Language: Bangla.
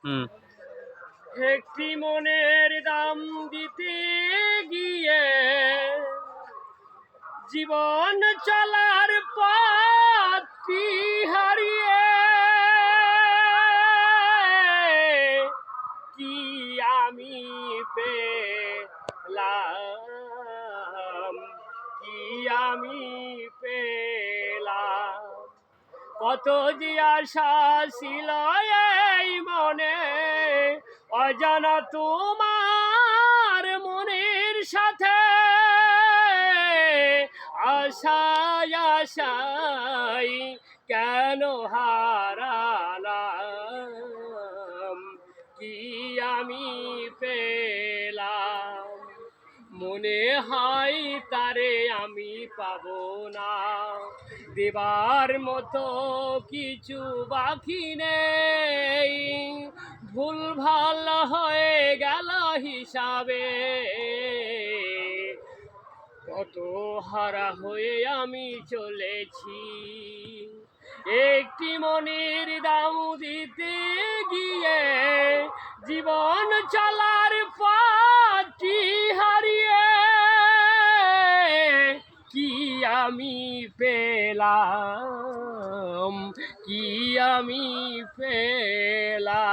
হুম। একটি মনের দাম দিতে গিয়ে জীবন চলার পথটি হারিয়ে কি আমি পেলাম, কি আমি পেলাম। কত যে আশা ছিল এই মনে, অজানা তোমার মনের সাথে আশায় আশায় কেন হারালাম, কি আমি পেলাম। মনে হয় তারে আমি পাবো না, দেবার মতো কিছু বাকি নেই। ভুল ভাল হয়ে গেল হিসাবে, কত হারা হয়ে আমি চলেছি। একটি মনের দাম দিতে গিয়ে জীবন চলার পথটি হারিয়ে কি আমি পেলাম, কি আমি পেলাম।